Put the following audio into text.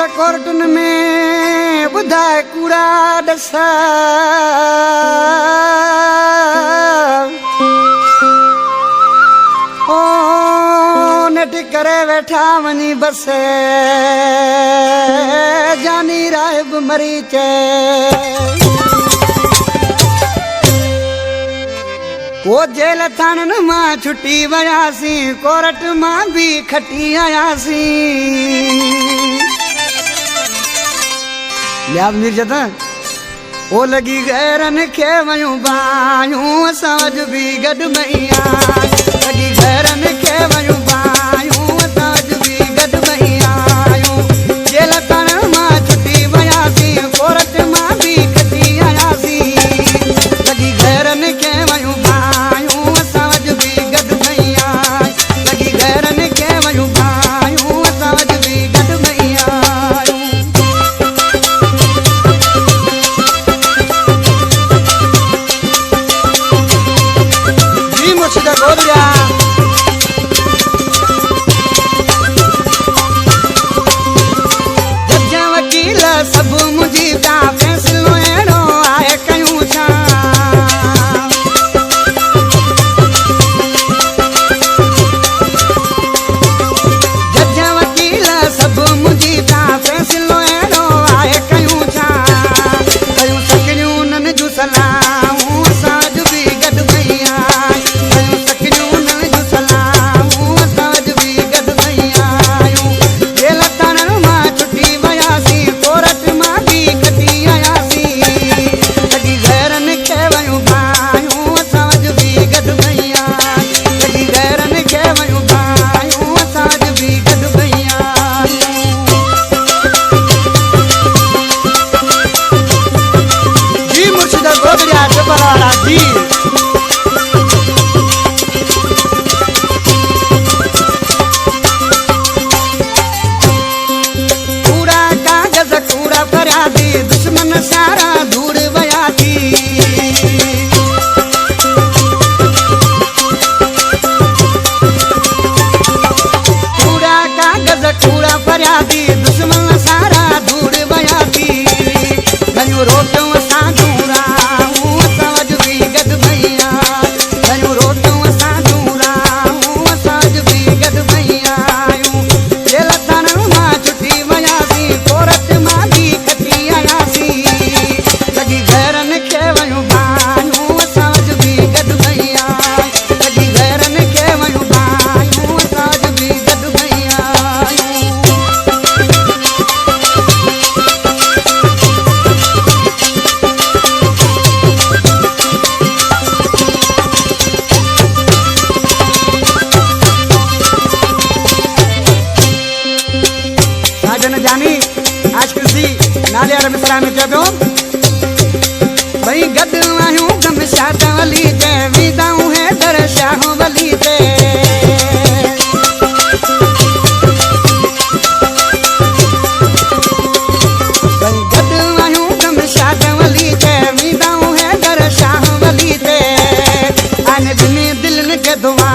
कोर्टन में ॿुधाए कूड़ा ॾसा ओ नेट करे वेठा वञी बस जानी राहिब मरी चए वो जेल थानन मां छुटी वयासीं कोर्ट मां भी खटी आयासीं याद मिर्जत ओ लगी गैरन खे वयूं बायूं असां अॼु बि गॾु मईया लगी गैरन खे वयूं बायूं असां अॼु बि गॾु मईया जेल थानन मां छुटी वयासीं कोर्ट मां भी खटी आयासीं लगी गैरन खे वयूं सब मुझी ता फैसलो एड़ो आए कयूं छा जज वकील सब मुझी ता फैसलो एड़ो आए कयूं छा कयूं सकरियूं नन जूं सलाहूं असां अॼु बि गॾु भईया कयूं सकरियूं नन जूं सलाहूं असां अॼु बि गॾु भईया जेल थानन मां छुटी वयासीं कोर्ट मां भी खटी आयासीं लगी गैरन खे वयूं बायूं असां अॼु बि गॾु भईया लगी गैरन खे वयूं बायूं असां अॼु बि गॾु भईया जी मुर्शिद गोदड़िया जबरवाला जी दुश्मन सारा दूर वया थी कूड़ा कागज कूड़ा फरियादी दुश्मन सारा दूर वया थी घणियूं रोटियूं असां दूराऊं असां अॼु बि गॾु भईया घणियूं रोटियूं असां दूराऊं असां अॼु बि गॾु भईया जेल थानन मां छुटी वयासीं कोर्ट मां भी खटी आयासीं लगी गैरन खे वयूं बायूं असां अॼु बि गॾु भईया लगी गैरन खे वयूं बायूं असां अॼु बि गॾु भईया साजन जानी आज कृषि नाले मिसरा में चयो भई गॾु आहियूं गम शाद वली ते विदाऊं है दर शाह वली ते भई गॾु आहियूं गम शाद वली ते विदाऊं है दर शाह वली ते आने दिल के दुआ